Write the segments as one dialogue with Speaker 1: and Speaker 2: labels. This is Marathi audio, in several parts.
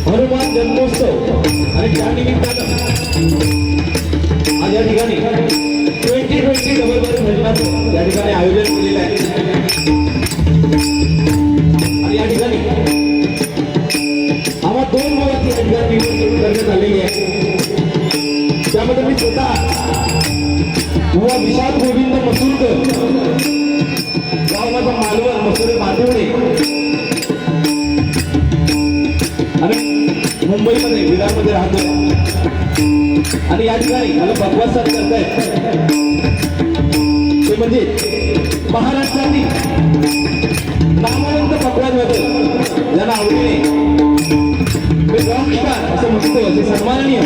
Speaker 1: हनुमान जन्मोत्सव आणि त्या निमित्तानं आज या ठिकाणी 2020 डबल बारी भजनाचं या ठिकाणी आयोजन केलेलं आहे आणि या ठिकाणी आम्हा 2 मुलांची या ठिकाणी निवड करण्यात आलेली आहे। त्यामध्ये मी स्वतः बुवा विशाल गोविंद मसूरकर, गाव माझा मालवण, मसुरे माधवडे आणि मुंबईमध्ये विरारमध्ये राहतोय आणि या ठिकाणी मला बकवास करतायत ते म्हणजे महाराष्ट्रातील नामवंत पकवाजवादक ज्यांना आवडीने मी रॉकस्टार असं म्हणतो, असे सन्माननीय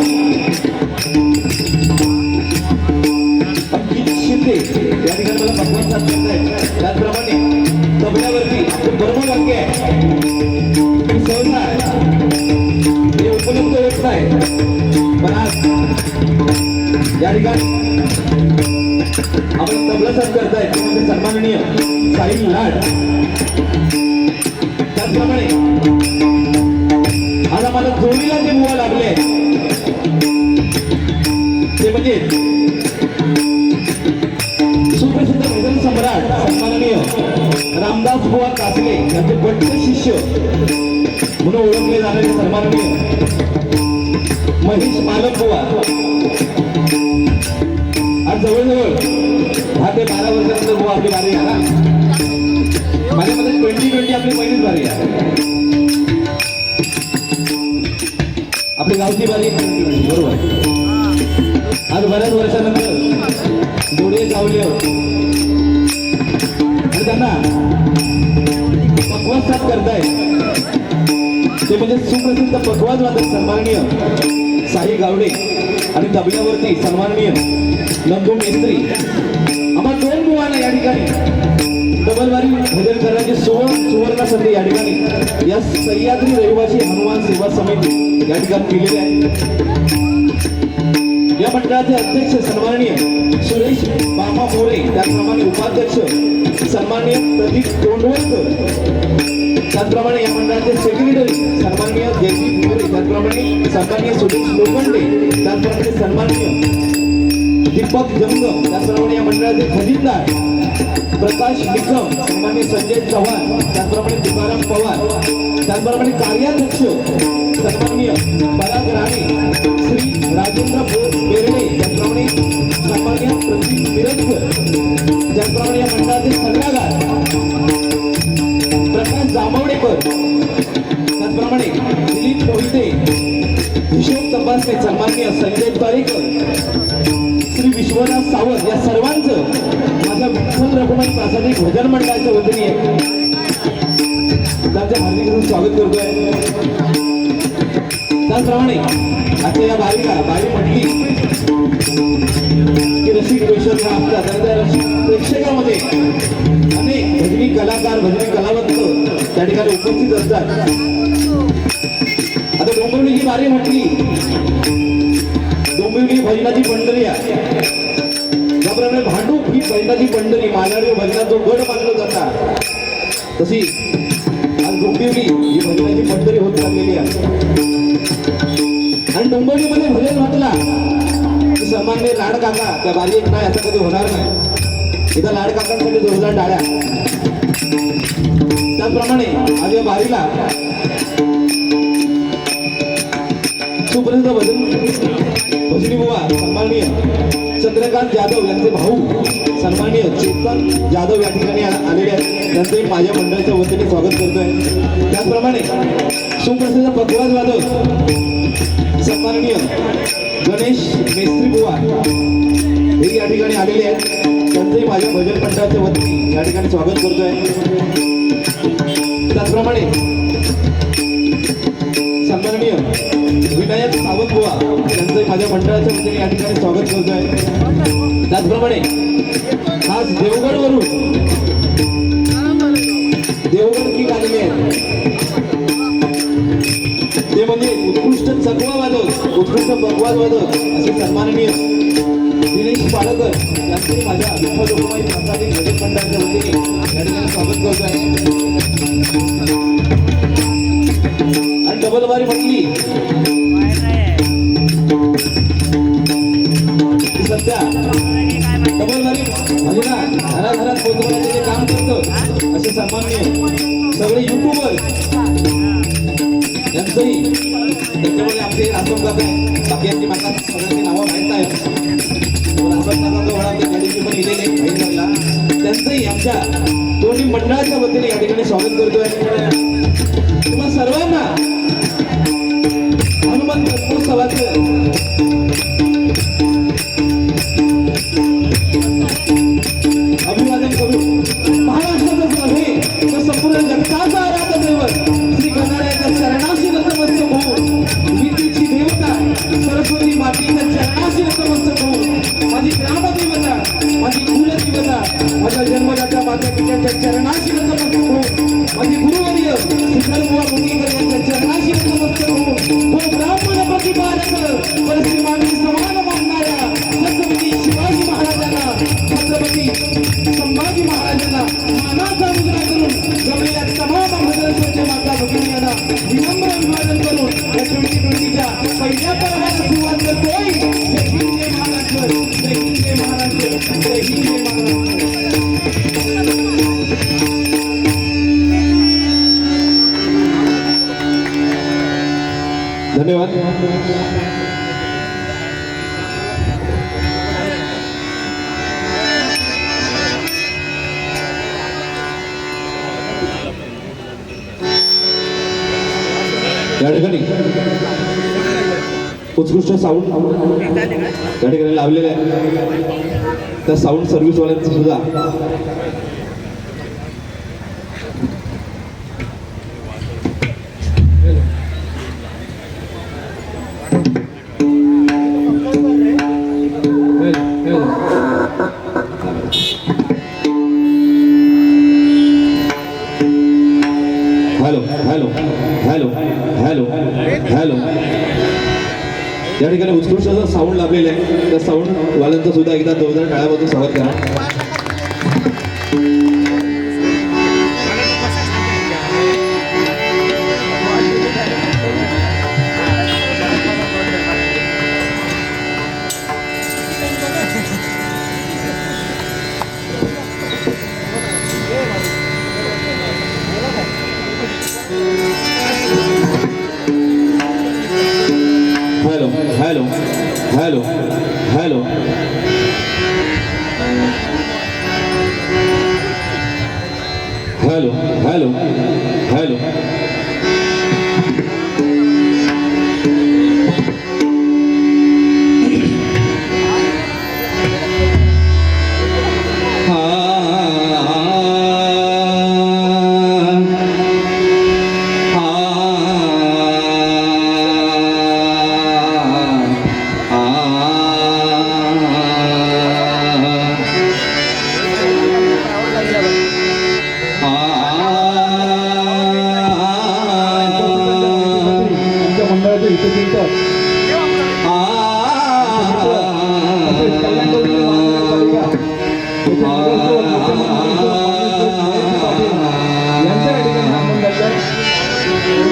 Speaker 1: अभिजित शिंदे या ठिकाणी मला बकवास करतायत। त्याचप्रमाणे तबल्यावरती बर्मन वाक्य आहे, सहसा हे उपलब्ध होत नाही, पण आज या ठिकाणी आपण तबला साथ करतायत म्हणजे सन्माननीय साहिल लाड। त्याचप्रमाणे आज आम्हाला जोडीला जे बुवा लागले ते म्हणजे सुप्रसिद्ध भजन सम्राट सन्माननीय रामदास बुवा कासले यांचे बड्ड शिष्य म्हणून ओळखले जाणारे सन्माननीय महेश मालक बुवा आज जवळजवळ 10 ते 12 वर्षानंतर बुवा आपली बारी आहे ना, माझ्यामध्ये 2020 आपली पहिलीच बारी आहे, आपली गावची बारी बरोबर। आज बऱ्याच वर्षानंतर जोडे गावले आणि त्यांना पकवाज साथ करताय ते म्हणजे सुप्रसिद्ध पकवाज वादक सन्माननीय साई गावडे आणि तबल्यावरती सन्माननीय नंदू मेस्त्री। आम्हा 2 बुवांना या ठिकाणी डबलवारी भजन करण्याची सुवर्ण संधी या ठिकाणी या सह्याद्री रहिवासी हनुमान सेवा समिती या ठिकाणी केलेली आहे. या मंडळाचे अध्यक्ष सन्माननीय सुरेश बामा मोरे, त्याचप्रमाणे उपाध्यक्ष सन्माननीय प्रदीप तोंडवलकर, त्याचप्रमाणे या मंडळाचे सेक्रेटरी सन्माननीय जयदीप मोरे, त्याचप्रमाणे सन्माननीय सुरेश लोखंडे, त्याचप्रमाणे सन्माननीय दीपक जंगम, त्याचप्रमाणे या मंडळाचे खजिनदार प्रकाश निकम, सन्माननीय संजय चव्हाण, त्याचप्रमाणे तुकाराम पवार, त्याचप्रमाणे कार्याध्यक्ष सन्माननीय पराग राणे, श्री राजेंद्र बेर्डे, त्याचप्रमाणे सन्माननीय प्रदीप मिरजकर, त्याचप्रमाणे या मंडळाचे सल्लागार प्रकाश जांभवडेकर, त्याचप्रमाणे दिलीप मोहिते, हिशोब तपासणी सन्माननीय संजय पारेकर, श्री विश्वनाथ सावंत, या सर्वांचं माझ्या विठ्ठल रघुनाथ प्रासादिक भजन मंडळाच्या वतीने त्यांचं हार्दिक स्वागत करतोय. त्याचप्रमाणे आता या बारीला बारी म्हटली की रसिक प्रेक्षक हा आपला, तर त्या रसिक प्रेक्षकामध्ये अनेक भजनी कलाकार भजनी कलावंत त्या ठिकाणी उपस्थित असतात. आता डोंबिवलीची बारी म्हटली, डोंबिवली भजनाची पंढरी आहे. त्याप्रमाणे भांडूप ही भजनाची पंढरी, मालाडी भजनाचा जो गड मानला जाता, तशी आज डोंबिवली ही भजनाची पंढरी होत चाललेली आहे. आणि डोंबिवलीमध्ये भजन म्हटला की सन्माननीय लाड काका त्या बारी एक नाही, असं कधी होणार नाही. इथं लाड काकांसाठी जोरदार टाळ्या. त्याचप्रमाणे आज या बारीला सुप्रसिद्ध भजनी बुवा सन्माननीय चंद्रकांत जाधव यांचे भाऊ सन्माननीय चेतन जाधव या ठिकाणी आलेले आहेत. त्यांचे माझ्या मंडळाच्या वतीने स्वागत करतोय. त्याचप्रमाणे सुप्रसिद्ध पखवाज वादक सन्माननीय गणेश मेस्त्री बुवा हे या ठिकाणी आलेले आहेत. त्यांचंही माझ्या भजन मंडळाच्या वतीने या ठिकाणी स्वागत करतोय. त्याचप्रमाणे सन्माननीय विनायक सावंत बुवा यांचंही माझ्या मंडळाच्या वतीने या ठिकाणी स्वागत करतोय. त्याचप्रमाणे आज देवगडवरून देवगड की आलेले आहेत ते म्हणजे उत्कृष्ट चकवा वादक, उत्कृष्ट भगवान वादक असे सन्माननीय दिनेश पाडकर यांचे माझ्या विठ्ठल रखुमाई प्रासादिक भजन मंडळाच्या वतीने या ठिकाणी स्वागत करतोय. आणि डबलवारी म्हटली सध्या डबलवारी भजना घराघरात पोहोचवण्याचे जे काम करतं असे सन्माननीय सगळे युट्यूबर यांचंही त्याच्यामध्ये आमचे रासम काका आहे. बाकी यांची मला सगळ्यांची नावं माहीत नाही. रासम काका वडा आमच्या गाडीची पण लिहिलेले माहीत झाला. त्यांचंही आमच्या दोन्ही मंडळाच्या वतीने या ठिकाणी स्वागत करतोय. तुम्हा सर्वांना हनुमान जन्मोत्सवाचं अभिवादन करू. महाराष्ट्रातच नव्हे तर संपूर्ण जगताचा आराध्य दैवत श्री गणाऱ्याच्या चरणाशी नतमस्तक होऊन, विद्येची देवता सरस्वती मातेच्या चरणाशी नतमस्तक होऊन, माझी ग्रामदेवता, माझी कुलदेवता, माझ्या जन्मदात्या माता पित्याच्या चरणाशी नतमस्तक होऊन, माझी गुरुवर्य सिद्धरबुवा मुंगीकर यांच्या चरणाशी नतमस्तक होऊन, तो ब्राह्मण प्रतिपादक परिस्थिती मागणी समान मानणाऱ्या छत्रपती शिवाजी महाराजांना, छत्रपती संभाजी महाराजांना मानाचा मुद्रा करून जमलेल्या तमाम भजनच्या माता भगिनींना विनम्र अभिवादन करून या 2020च्या पहिल्या पर्वाला सुरुवात करतोय. जय हिंद जय महाराष्ट्र, जय हिंद जय महाराष्ट्र, जय हिंद जय महाराष्ट्र. धन्यवाद. या ठिकाणी उत्कृष्ट साऊंड त्या ठिकाणी लावलेले आहे. त्या साऊंड सर्व्हिसवाल्यांचं सुद्धा hello hello hello hello hello या ठिकाणी उत्कृष्ट असा साऊंड लाभलेला आहे. त्या साऊंड वाल्यांचा सुद्धा एकदा जोरदार टाळ्यामधून स्वागत करा. Hello hello hello hello hello hello hello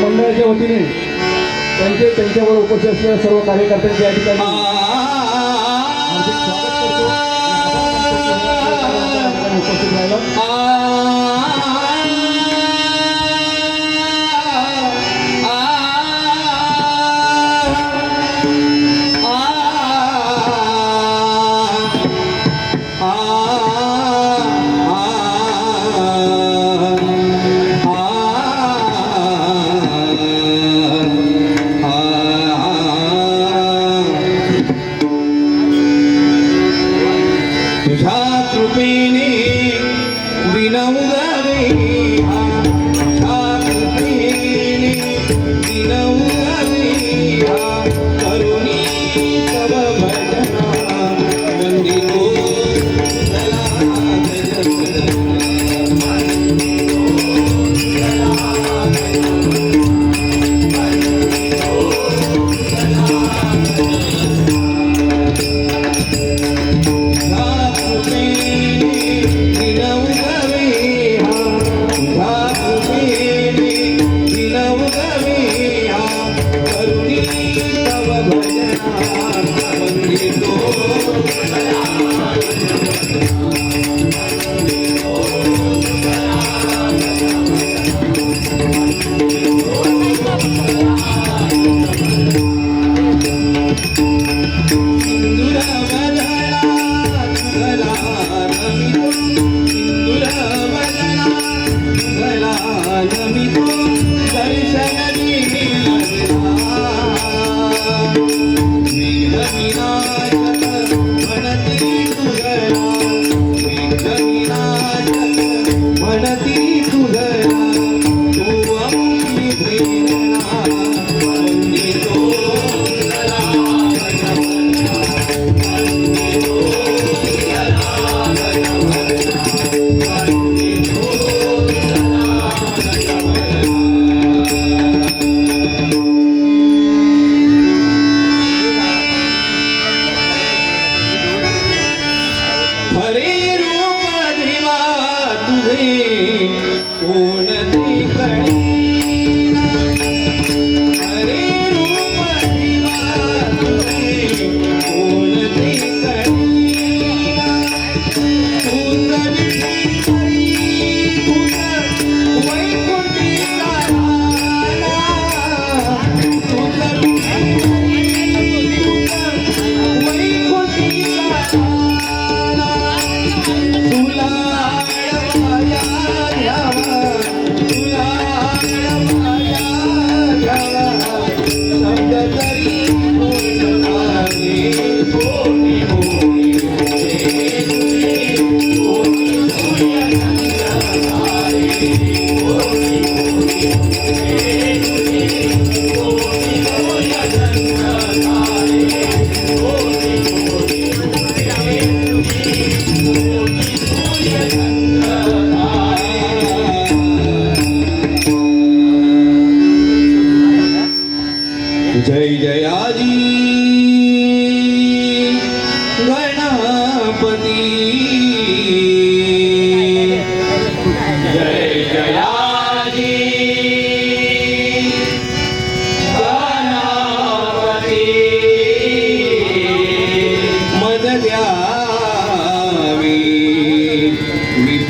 Speaker 2: मंडळाच्या वतीने त्यांच्यावर उपस्थित असलेल्या सर्व कार्यकर्त्यांचे या ठिकाणी हार्दिक स्वागत करतो. उपस्थित राहिला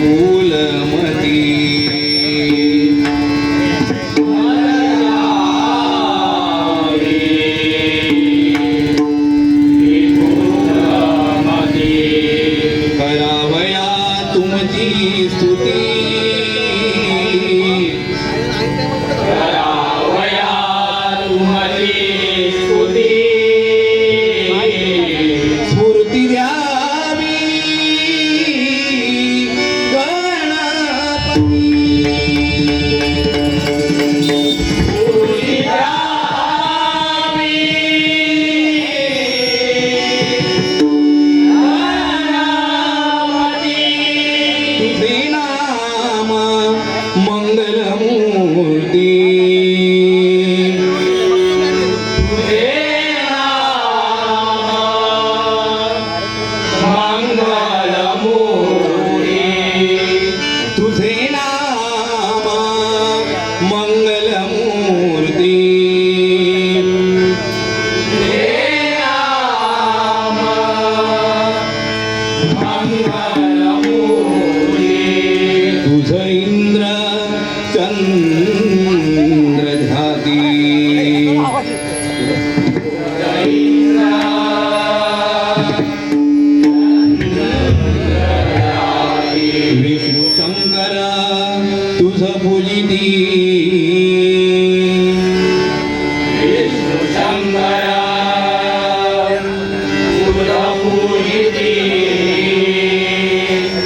Speaker 1: फूलमती करावया तुमची स्तुती स्फूर्ती द्यावी तुझे नाम मंगलमूर्ती तुझे नाम मंगलमूर्ती तुझ इंद्र चंद्र ध्याती विष्णू शंकर तुझ पूजिती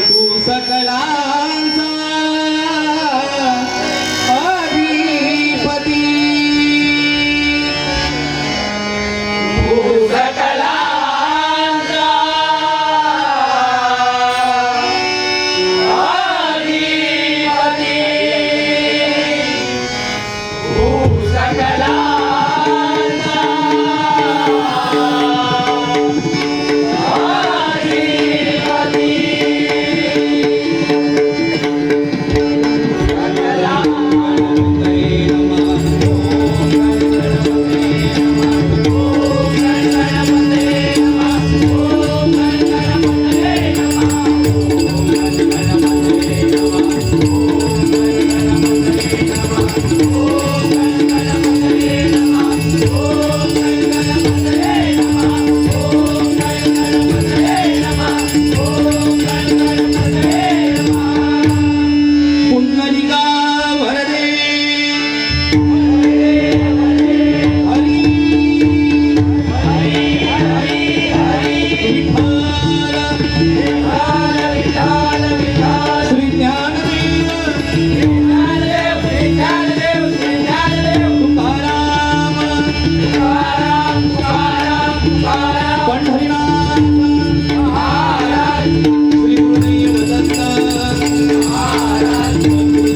Speaker 1: तू सकलांचा अधिपती पुंडलिका वरदे हरी विठ्ठल श्री ज्ञानदेव तुकाराम पंढरीनाथ श्री गुरुदेव दत्त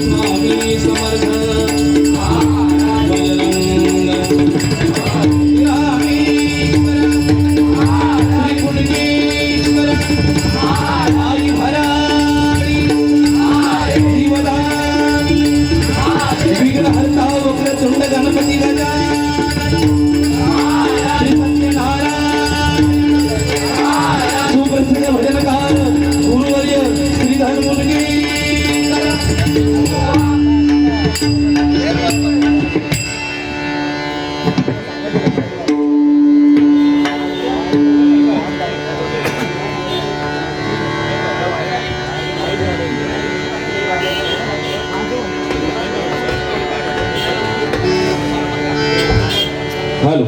Speaker 1: स्वामी समर्थ बजरंग रामेश्वर श्री कुंडकेश्वर आई भराडी जीवदानी विघ्नहर्ता वक्रतुंड गणपती गजानन श्री सत्यनारायण सुप्रसिद्ध भजनकार गुरुवर्य श्रीधर मुनगेकर हॅलो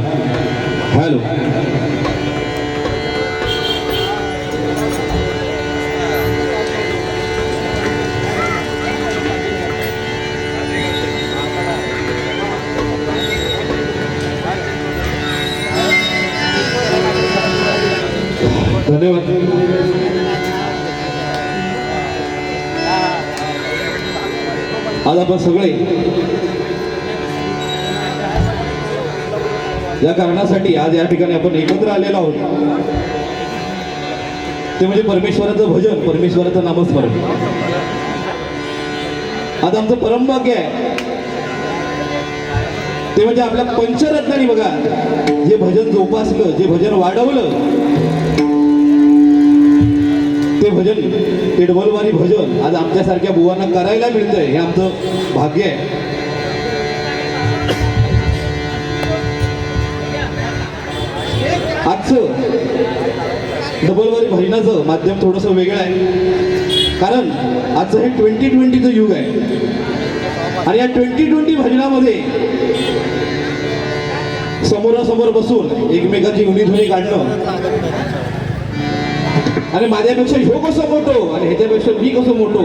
Speaker 1: हॅलो धन्यवाद. आज आपण सगळे या कारणासाठी आज या ठिकाणी आपण एकत्र आलेलो आहोत ते म्हणजे परमेश्वराचं भजन, परमेश्वराचं नामस्मरण. आज आमचं परमभाग्य आहे ते म्हणजे आपल्या पंचरत्नांनी बघा जे भजन जोपासलं, जे भजन वाढवलं ते भजन, ते डबलवारी भजन आज आमच्यासारख्या बुवांना करायला मिळतंय, हे आमचं भाग्य आहे. आजचं डबलवारी भजनाचं माध्यम थोडंसं वेगळं आहे, कारण आजचं हे 2020चं युग आहे. आणि या 2020 भजनामध्ये समोरासमोर बसून एकमेकांची गुणीध्वनी काढणं आणि माझ्यापेक्षा ह्यो कसं मोठो आणि ह्याच्यापेक्षा मी कसं मोठो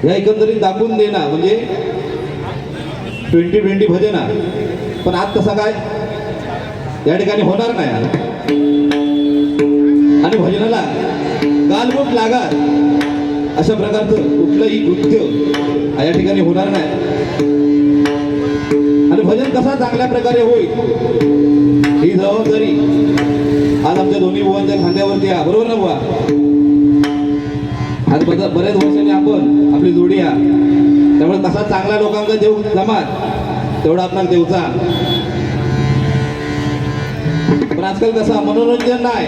Speaker 1: ह्या एकंदरीत दाखवून देणं म्हणजे 2020 भजन आहे. पण आज तसा काय या ठिकाणी होणार नाही. आणि भजनाला गालबोट लागा अशा प्रकारचं कुठलंही कृत्य या ठिकाणी होणार नाही. आणि भजन कसा चांगल्या प्रकारे होईल ही जबाबदारी आज आमच्या दोन्ही बुवांच्या खांद्यावरती आहे, बरोबर ना बुवा? आज बऱ्याच वर्षांनी आपण आपली जोडी आहे, त्यामुळे कसा चांगला लोकांचा देव जमात तेवढा आपला देवचा. पण आजकाल कसा मनोरंजन नाही,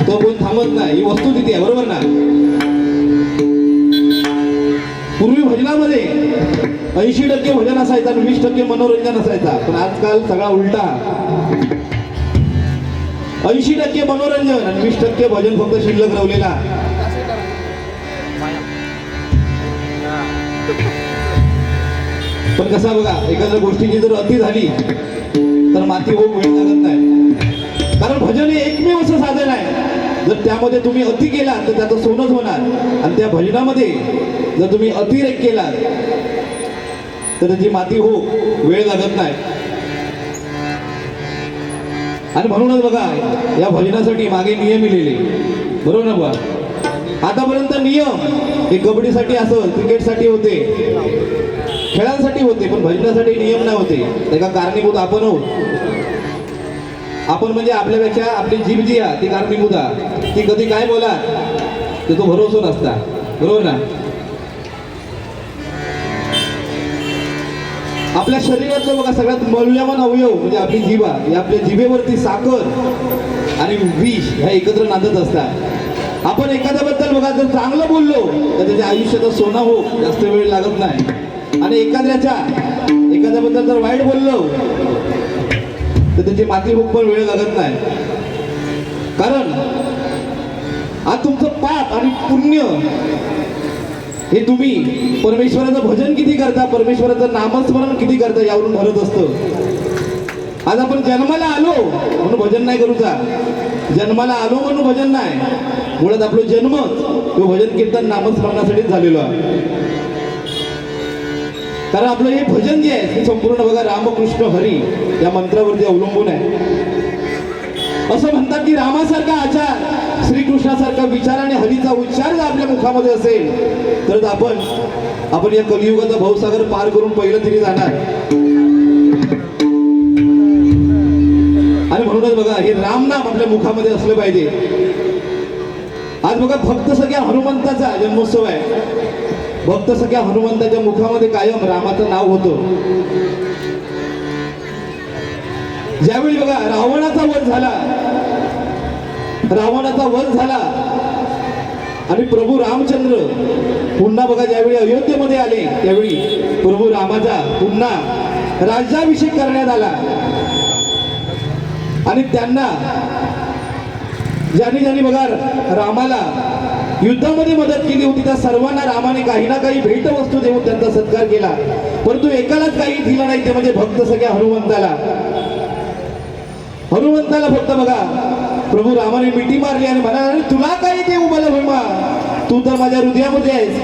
Speaker 1: तो कोण थांबत नाही, ही वस्तू तिथे आहे, बरोबर ना? पूर्वी भजनामध्ये 80% भजन असायचं आणि 20% मनोरंजन असायचा. पण आजकाल सगळा उलटा, 80% मनोरंजन आणि 20% भजन फक्त शिल्लक राहिलेला. पण कसा बघा, एखाद्या गोष्टीची जर अति झाली तर माती होऊन वेळ लागत नाही. कारण भजन हे एकमेव असं साधन आहे, जर त्यामध्ये तुम्ही अति केला तर त्याचं सोनंच होणार. आणि त्या भजनामध्ये जर तुम्ही अतिरेक केला तर त्याची माती हो वेळ लागत नाही. आणि म्हणूनच बघा, या भजनासाठी मागे नियम लिहिले, बरोबर ना बा? आतापर्यंत नियम हे कबड्डीसाठी असेल, क्रिकेटसाठी होते, खेळांसाठी होते, पण भजनासाठी नियम नाही होते. त्याला कारणीभूत आपण आहोत. आपण म्हणजे आपल्यापेक्षा आपली जीभ जी आहे ती कारणीभूत आहे. ती कधी काय बोला ते तो भरोसा नसता, बरोबर ना? आपल्या शरीरातलं बघा सगळ्यात मौल्यवान अवयव म्हणजे आपली जीभ आहे. आपल्या जिभेवरती साखर आणि विष ह्या एकत्र नांदत असतात. आपण एखाद्याबद्दल बघा जर चांगलं बोललो तर त्याच्या आयुष्याचा सोना हो जास्त वेळ लागत नाही. आणि एखाद्याबद्दल जर वाईट बोललो तर त्याची माती होऊन पण वेळ लागत नाही. कारण आज तुमचं पाप आणि पुण्य हे तुम्ही परमेश्वराचं भजन किती करता, परमेश्वराचं नामस्मरण किती करता यावरून ठरत असतं. आज आपण जन्माला आलो म्हणून भजन नाही करूचा, जन्माला आलो म्हणून भजन नाही, मुळात आपलं जन्म तो भजन कीर्तन नामस्मरणासाठीच झालेलो आहे. कारण आपलं हे भजन जे आहे ते संपूर्ण बघा रामकृष्ण हरी या मंत्रावरती अवलंबून आहे. असं म्हणतात की रामासारखा आचार, श्रीकृष्णासारखा विचार आणि हरीचा उच्चार जर आपल्या मुखामध्ये असेल तर आपण या कलियुगाचा भवसागर पार करून पहिलं तरी जाणार. आणि म्हणूनच बघा हे रामनाम आपल्या मुखामध्ये असलं पाहिजे. आज बघा भक्त सगळ्या हनुमंताचा जन्मोत्सव आहे. भक्त सगळ्या हनुमंताच्या मुखामध्ये कायम रामाचं नाव होतं. ज्यावेळी बघा रावणाचा वध झाला आणि प्रभू रामचंद्र पुन्हा बघा ज्यावेळी अयोध्येमध्ये आले त्यावेळी प्रभू रामाचा पुन्हा राज्याभिषेक करण्यात आला. आणि त्यांना ज्यांनी बघा रामाला युद्धामध्ये मदत केली होती त्या सर्वांना रामाने काही ना काही भेटवस्तू देऊन त्यांचा सत्कार केला. परंतु एकालाच काही दिलं नाही, ते म्हणजे भक्त सगळ्या हनुमंताला फक्त बघा प्रभू रामाने मिठी मारली आणि म्हणाले तुला काही देऊ मला भीमा, तू तर माझ्या हृदयामध्ये आहेस.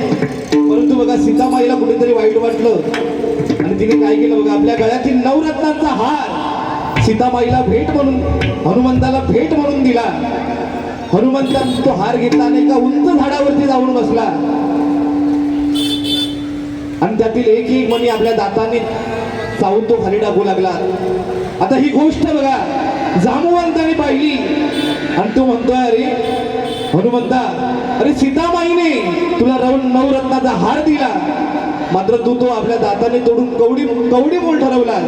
Speaker 1: परंतु बघा सीतामाईला कुठेतरी वाईट वाटलं आणि तिने काय केलं बघा, आपल्या गळ्यातील नवरत्नांचा हार सीतामाईला भेट म्हणून, हनुमंताला भेट म्हणून दिला. हनुमंताने तो हार घेतला आणि एका उंच झाडावरती जाऊन बसला आणि त्यातील एक मणी आपल्या दाताने चावून तो खाली टाकू लागला. आता ही गोष्ट बघा जांबुवंताने पाहिली आणि तो म्हणतोय अरे हनुमंता, अरे सीतामाईने तुला नवरत्नाचा हार दिला, मात्र तू तो आपल्या दाताने तोडून कवडी मोल ठरवला.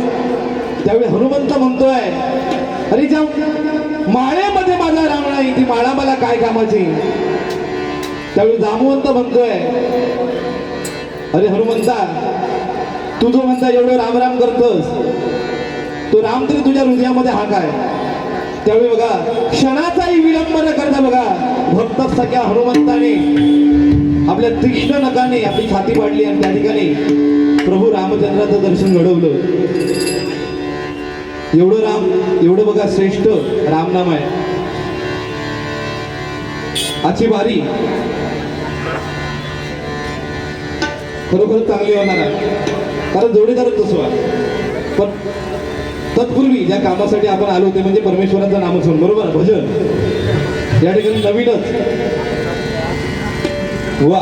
Speaker 1: त्यावेळी हनुमंत म्हणतोय अरे माळेमध्ये माझा राम नाही, ती माळा मला काय कामाची. त्यावेळी जामवंत म्हणतोय, अरे हनुमंता, तू जो म्हणता एवढं राम राम करतोस, तो राम तरी तुझ्या हृदयामध्ये हा काय. त्यावेळी बघा क्षणाचाही विलंब न करता बघा भक्त सख्या हनुमंताने आपल्या तीक्ष्ण नखाने आपली छाती पाडली आणि त्या ठिकाणी प्रभू रामचंद्राचं दर्शन घडवलं. एवढं राम, एवढं बघा श्रेष्ठ रामनाम आहे. आजची वारी खरोखर चांगली होणार आहे, कारण जोडीदारच तसं आहे. पण तत्पूर्वी ज्या कामासाठी आपण आलो ते म्हणजे परमेश्वराचं नामस्मरण, बरोबर, भजन. या ठिकाणी नवीनच वा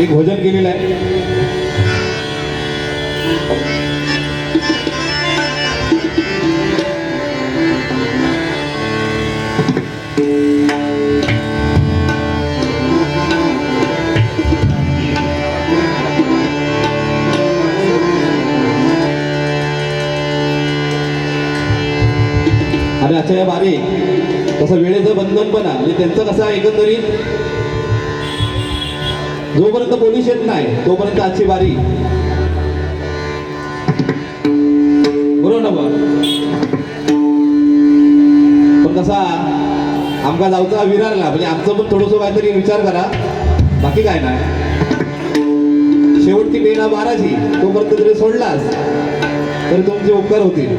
Speaker 1: एक भजन केलेलं आहे. आणि आजच्या या बारी तसं वेळेचं बंधन पण आहे. म्हणजे त्यांचं कसं आहे एकंदरीत, जोपर्यंत पोलीस येत नाही तोपर्यंत आजची बारी, बरोबर ना बा. पण कसा आमका जाऊचा विरारला, म्हणजे आमचं पण थोडंसं काहीतरी विचार करा, बाकी काय नाही. शेवटची बेना बाराची, तोपर्यंत जरी सोडलास तरी तुमचे उपकार होतील.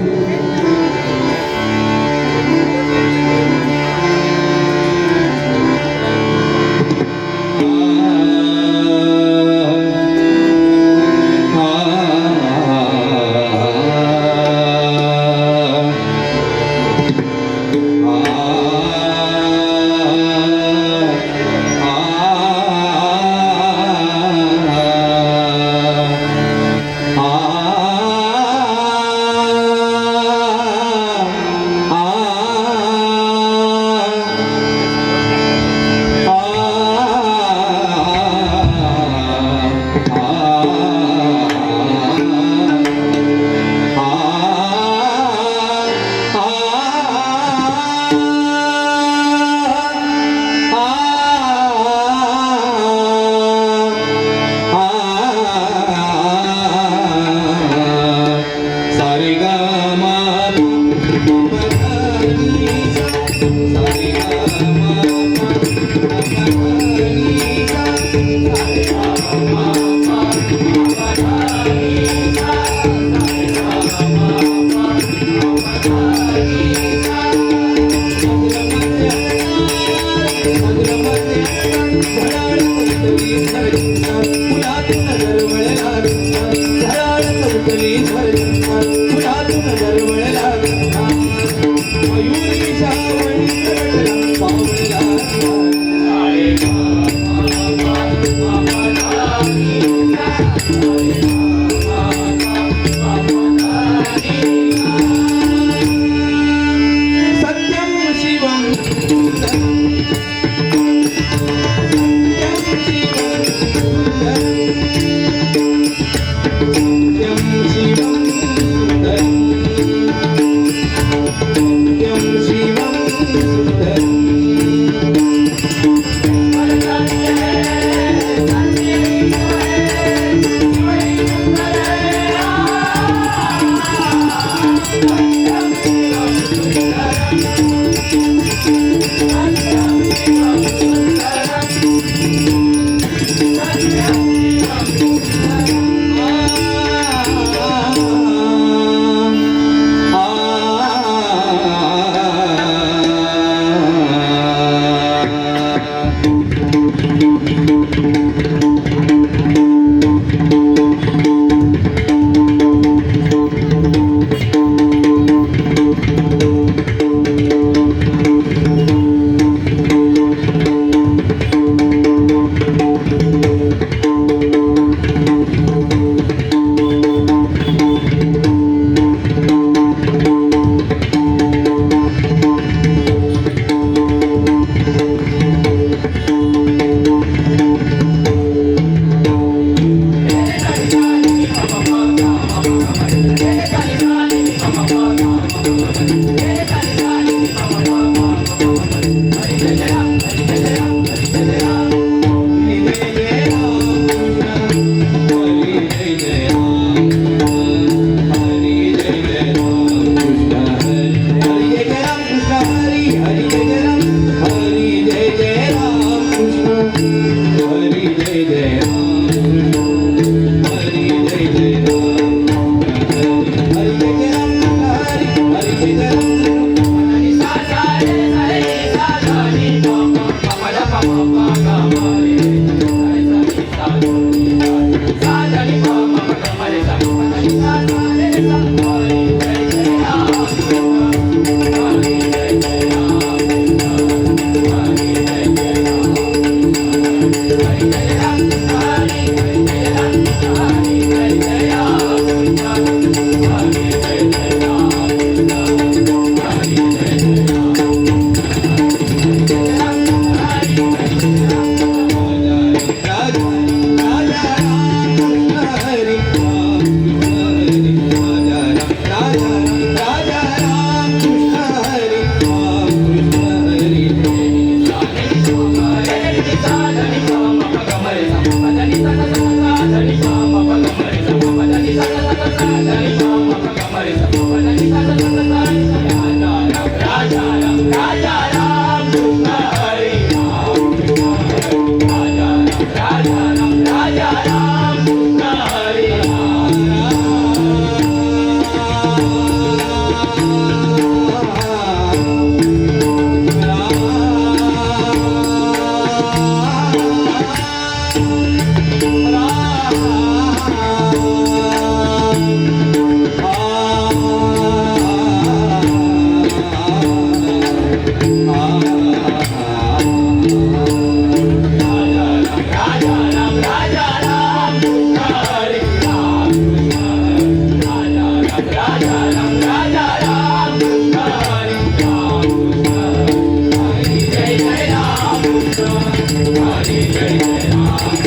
Speaker 1: हरी जय जय राम हरी जय जय राम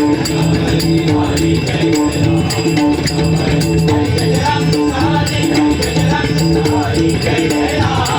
Speaker 1: हरी जय जय राम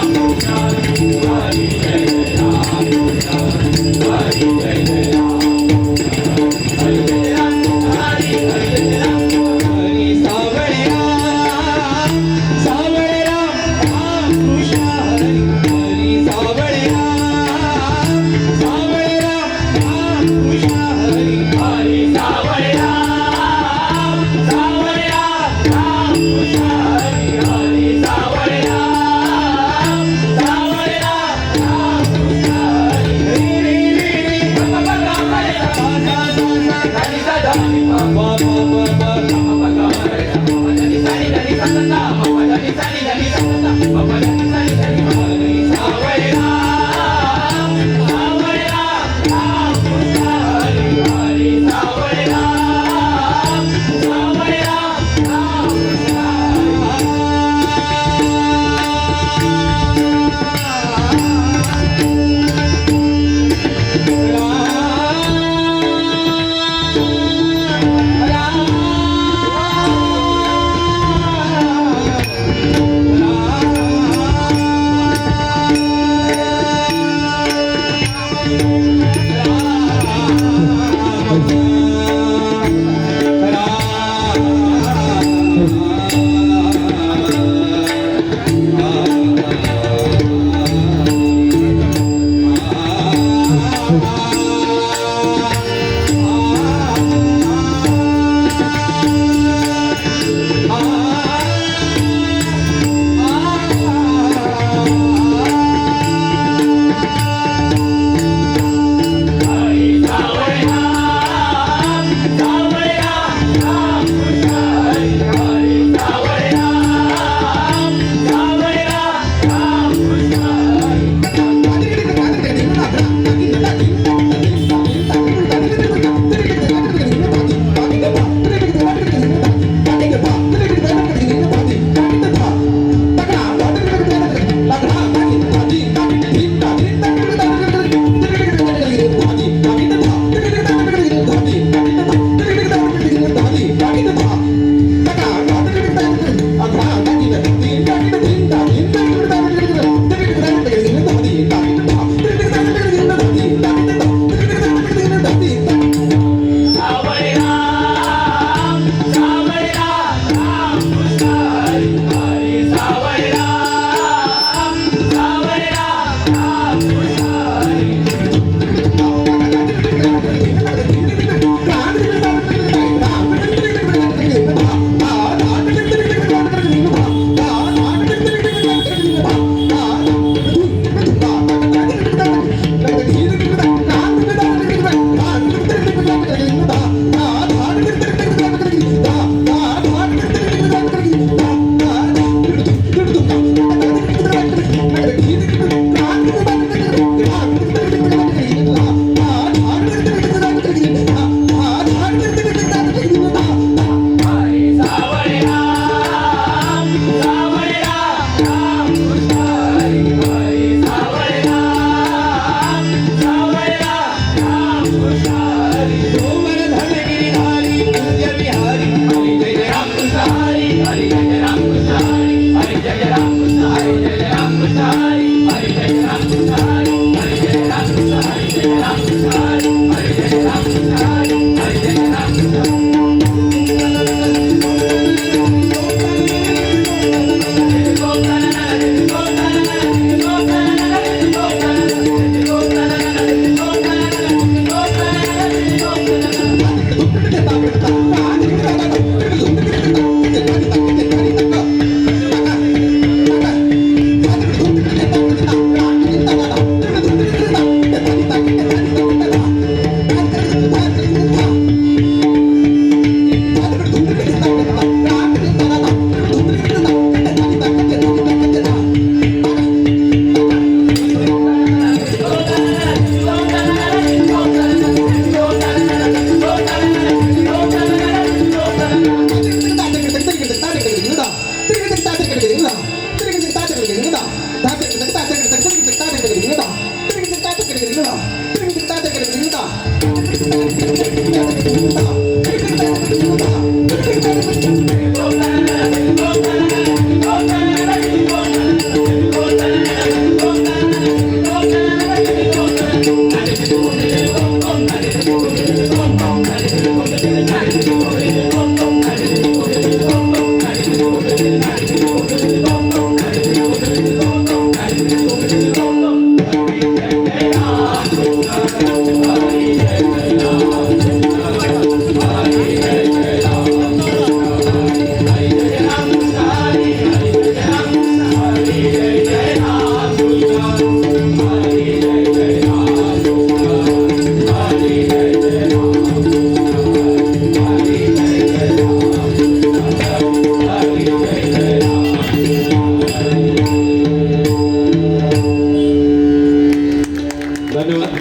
Speaker 1: धन्यवाद.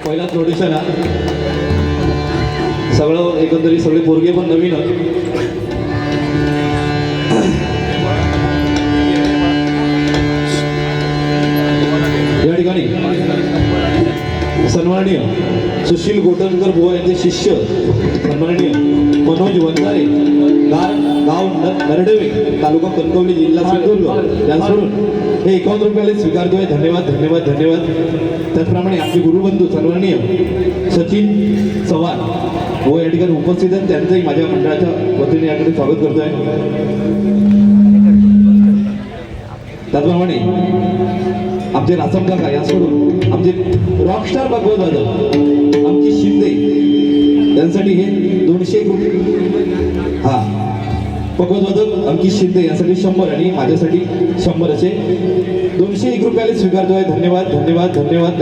Speaker 1: पहिला प्रोड्युसर हा सगळं एकंदरीत सगळे पोरगे पण नवीन या ठिकाणी सन्माननीय सुशील गोटनकर बुवा यांचे शिष्य सन्माननीय मनोज वंजारे गाव नरडवे तालुका कणकवली जिल्हा सिंधुदुर्ग यांच्याकडून हे 51 रुपयाला स्वीकारतोय. धन्यवाद धन्यवाद धन्यवाद. त्याचप्रमाणे आपले गुरुबंधू सन्माननीय सचिन चव्हाण व या ठिकाणी उपस्थित आहेत. त्यांचंही माझ्या मंडळाच्या वतीने याकडे स्वागत करतोय. त्याचप्रमाणे आमचे रासम काका यांच्याकडून आमचे रॉकस्टार भागवत वादक आमची शिंदे यांसाठी हे 200 रुपये हा पकवतवादक अंकित शिंदे यासाठी 100 आणि माझ्यासाठी 100 असे 201 रुपयाला स्वीकारतोय. धन्यवाद धन्यवाद धन्यवाद.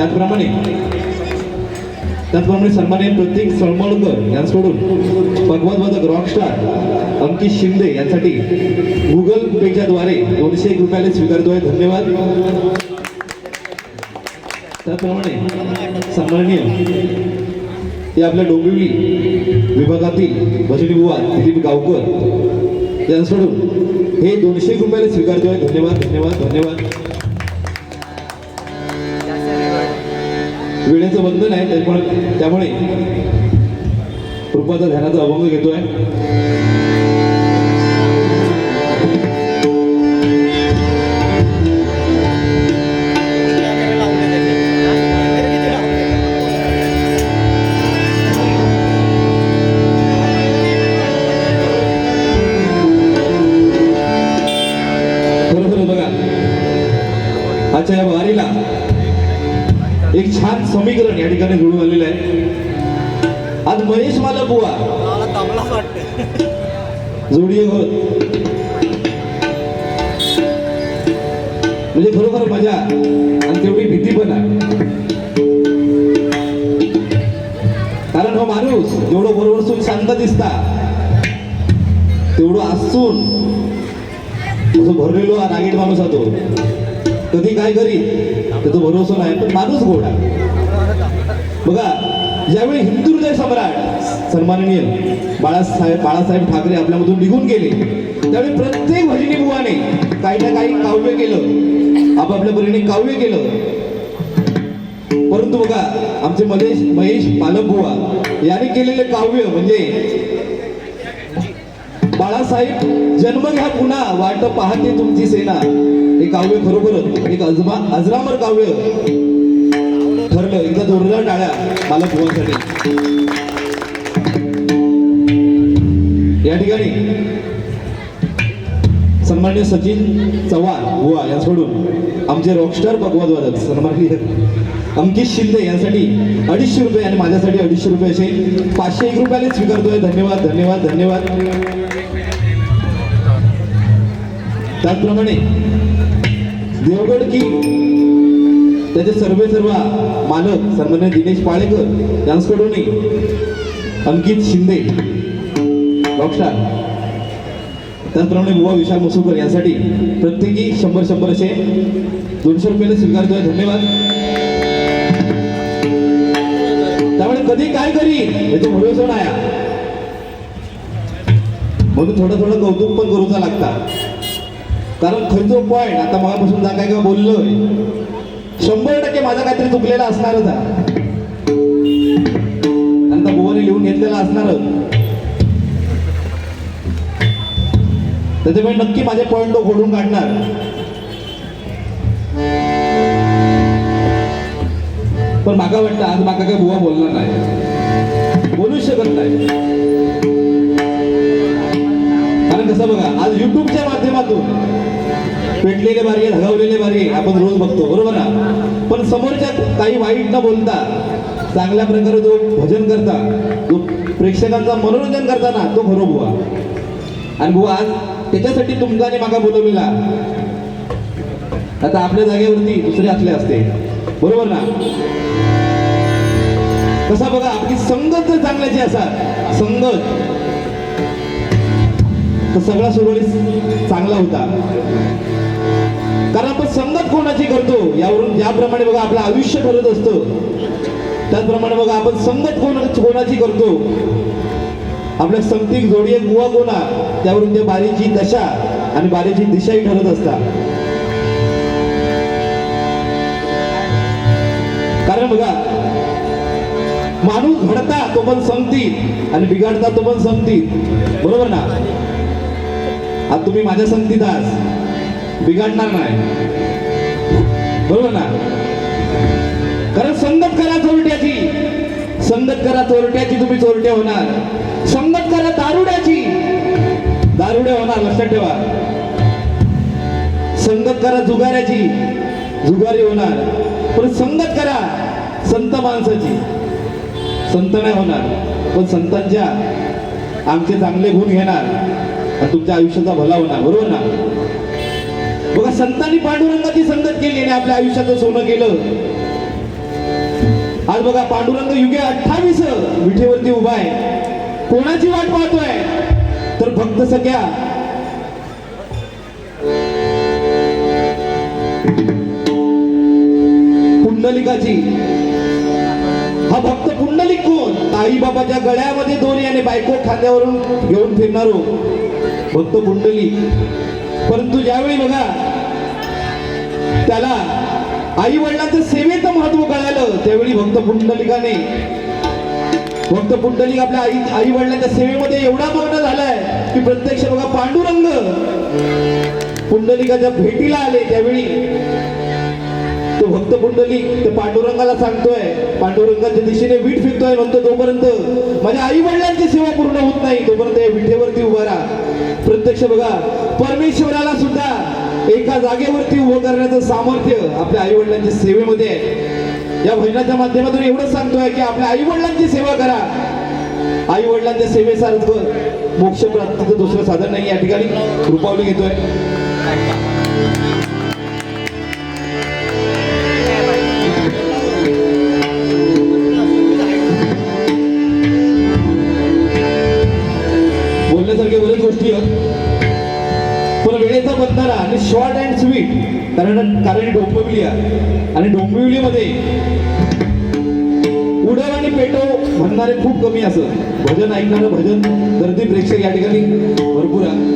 Speaker 1: त्याचप्रमाणे सन्माननीय प्रतीक सळमळकर यांच्याकडून भगवतवादक रॉकस्टार अंकित शिंदे यांसाठी गुगल पेच्या द्वारे 201 रुपयाला स्वीकारतोय. धन्यवाद. त्याचप्रमाणे सन्माननीय हे आपल्या डोंबिवली विभागातील भजनी बुवा दिलीप गावकर यांच्याकडून हे 200 रुपयाला स्वीकारतोय. धन्यवाद धन्यवाद धन्यवाद. वेळेचं बंधन आहे त्यामुळे रूपाचा ध्यानाचा अभंग घेतोय. आजच्या या वारीला एक छान समीकरण या ठिकाणी जुळून आलेलं आहे. आज महेश मालक बुवा जोडी होत म्हणजे खरोखर मजा आणि तेवढी भीती पण आहे. कारण हा माणूस जेवढं बरोबर सून शांत दिसता तेवढं असून भरलेलो हा रागीट माणूस होतो. कधी काय करी त्याचा भरोसा नाही पण माणूस गोडा. बघा ज्यावेळी हिंदू हृदय सम्राट सन्माननीय बाळासाहेब ठाकरे आपल्यामधून निघून गेले त्यावेळी प्रत्येक भजनी बुवाने काही ना काही काव्य केलं, आपापल्या परीने काव्य केलं. परंतु बघा आमचे महेश पालक बुवा यांनी केलेले काव्य म्हणजे बाळासाहेब जन्म घ्या पुन्हा वाट पाहते तुमची सेना हे काव्य खरोखरच एक अजरामर काव्य ठरलं. एकदा जोरदार टाळ्या पालक बुवांसाठी. या ठिकाणी सन्माननीय सचिन चव्हाण बुवा यांच्याकडून आमचे रॉकस्टार भगवतवादक सन्माननीय अंकित शिंदे यांसाठी 250 रुपये आणि माझ्यासाठी 250 रुपये असे 501 रुपयाला स्वीकारतोय. धन्यवाद धन्यवाद धन्यवाद. त्याचप्रमाणे देवगड की त्याचे सर्व मालक सन्माननीय दिनेश पाळेकर यांच्याकडूनही अंकित शिंदे रॉकस्टार त्याचप्रमाणे बुवा विशाल मसुकर यासाठी प्रत्येकी 100 असे 200 रुपयाला स्वीकारतोय. धन्यवाद. त्यामुळे कधी काय करी याचं भरोसा नाही म्हणून थोडं कौतुक पण करूचा लागता. कारण खर्चो पॉइंट आता मगापासून जा काय बोललोय 100% माझा काहीतरी चुकलेला असणारच आहे. नंतर बुवाने लिहून घेतलेला असणारच. त्याच्यामुळे नक्की माझे पॉईंट तो खोडून काढणार. पण माका वाटतं आज माका काय बुवा बोलणार नाही, बोलू शकत नाही. कारण कसं बघा, आज युट्यूबच्या माध्यमातून पेटलेले बारी धगावलेले बारी आपण रोज बघतो, बरोबर ना. पण समोरच्या काही वाईट न बोलता चांगल्या प्रकारे जो भजन करता, जो प्रेक्षकांचा मनोरंजन करताना, तो खरो बुवा. आणि बुवा आज त्याच्यासाठी तुमकाने मागा बोलवलेला. आता आपल्या जागेवरती दुसरे असले असते, बरोबर ना. कसा बघा, आपली संगत जर चांगल्याची असा संगत तर सगळा सुरळीत चांगला होता. कारण आपण संगत कोणाची करतो यावरून ज्याप्रमाणे बघा आपलं आयुष्य ठरत असतं, त्याचप्रमाणे बघा आपण संगत कोणाची करतो, आपल्या संगतीक जोडी एक बुवा कोणा, त्यावरून त्या बारीची दशा आणि बारीची दिशाही ठरत असतात. कारण बघा, माणूस घडता तो पण संगतीत आणि बिघडता तो पण संगतीत, बरोबर ना. आज तुम्ही माझ्या संगतीत आज बिघडणार नाही, बरोबर ना. कारण संगत करा चोरट्याची, संगत करा चोरट्याची, तुम्ही चोरटे होणार. संगत करा दारुड्याची, दारुडे होणार, लक्षात ठेवा. संगत करा जुगाऱ्याची, जुगारी होणार. पण संगत करा संत माणसाची, संत नाही होणार, पण संतांच्या आमचे चांगले गुण घेणार आणि तुमच्या आयुष्याचा भला होणार, बरोबर ना. बघा, संतांनी पांडुरंगाची संगत केली आणि आपल्या आयुष्याचं सोनं केलं. आज बघा, पांडुरंग युगे 28 विठेवरती उभा आहे. कोणाची वाट पाहतोय तर भक्त सख्या पुंडलिकाची. हा भक्त पुंडलिक कोण? आई बाबाच्या गळ्यामध्ये दोरी आणि बायको खांद्यावरून घेऊन फिरणारो भक्त पुंडलिक. परंतु ज्यावेळी बघा त्याला आई वडिलांचं सेवेचं महत्व कळालं, त्यावेळी भक्त पुंडलिक आपल्या आई वडिलांच्या सेवेमध्ये एवढा मग्न झालाय की प्रत्यक्ष बघा पांडुरंग पुंडलिकाच्या भेटीला आले. त्यावेळी तो भक्त पुंडलिक ते पांडुरंगाला सांगतोय, पांडुरंगाच्या दिशेने वीट फेकतोय, म्हणतो जोपर्यंत माझ्या आई वडिलांची सेवा पूर्ण होत नाही तोपर्यंत या विठेवरती उभा राहा. प्रत्यक्ष बघा, परमेश्वराला सुद्धा एका जागेवरती उभं करण्याचं सामर्थ्य आपल्या आई वडिलांच्या सेवेमध्ये आहे. या भजनाच्या माध्यमातून एवढंच सांगतोय की आपल्या आई वडिलांची सेवा करा. आई वडिलांच्या सेवेसारखं मोक्ष प्राप्तीचं दुसरं साधन नाही. या ठिकाणी कृपावली घेतोय. बोलण्यासारख्या बऱ्याच गोष्टी आहेत, पण वेळेचा बंधारा आणि शॉर्ट अँड स्वीट. कारण डोंबिवली आहे आणि डोंबिवलीमध्ये उडव आणि पेटो म्हणणारे खूप कमी असं. भजन ऐकणारं भजन दर्दी प्रेक्षक या ठिकाणी भरपूर आहे.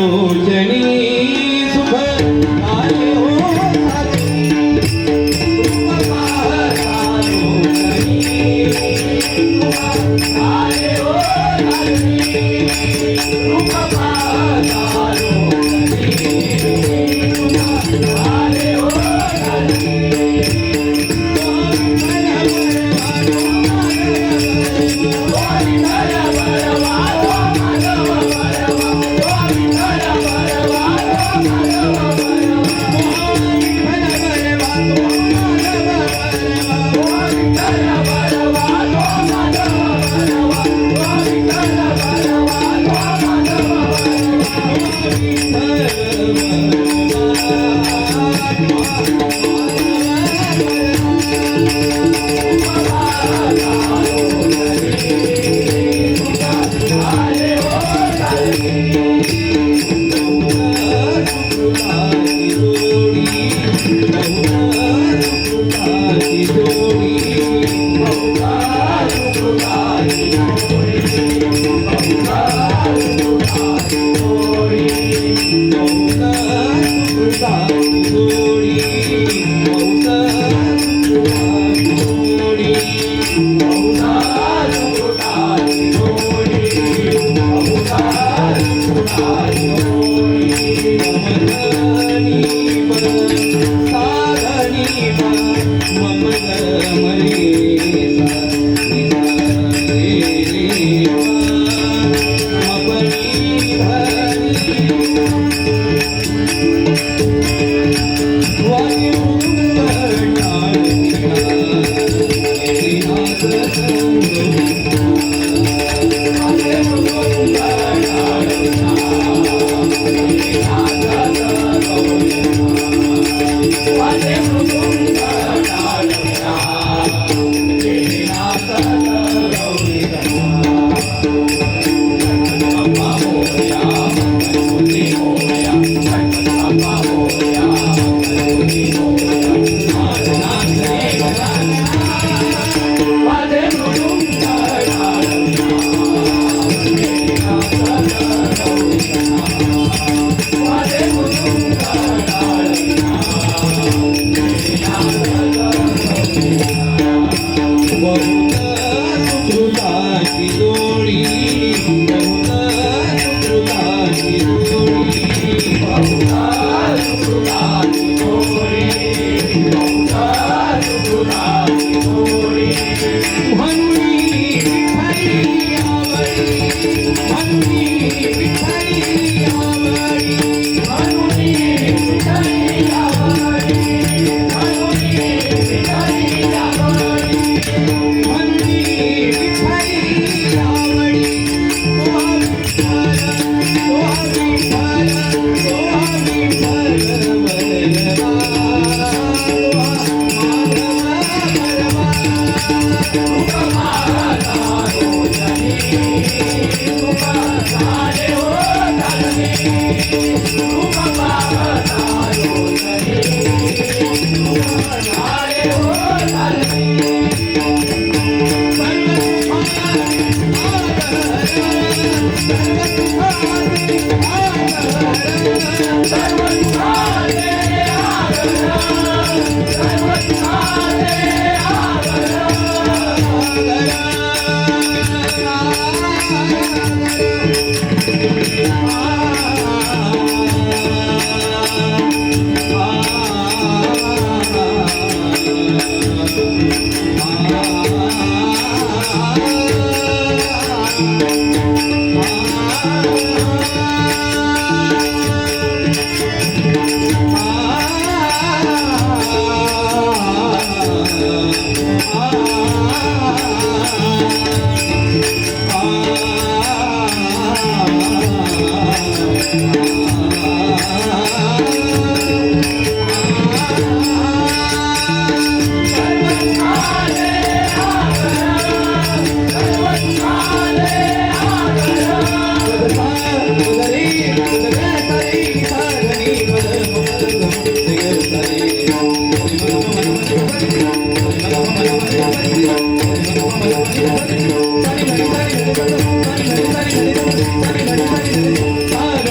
Speaker 1: लोचनी सुख आले हो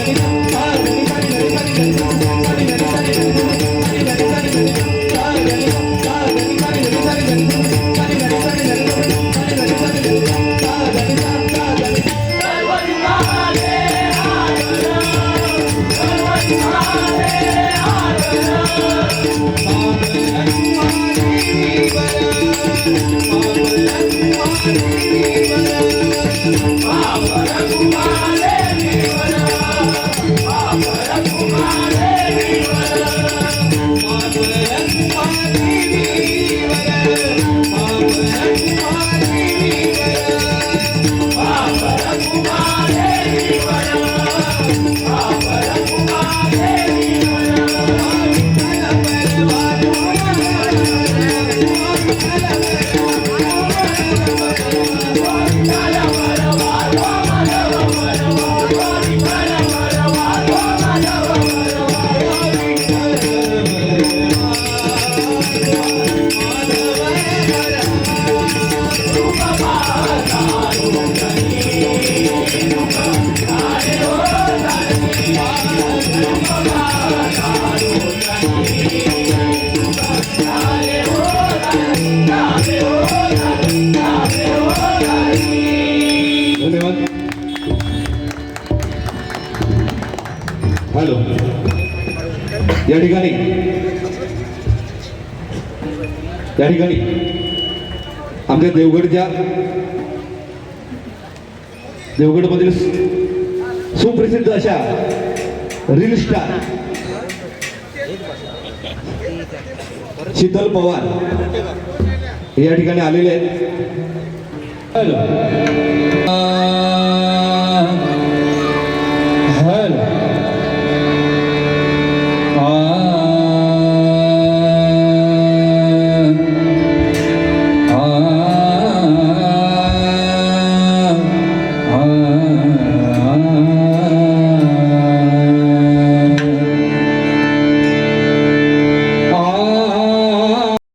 Speaker 2: Thank you.
Speaker 1: धन्यवाद. हॅलो या ठिकाणी आमच्या देवगडमधील सुप्रसिद्ध अशा रील स्टार शीतल पवार या ठिकाणी आलेले आहेत. हॅलो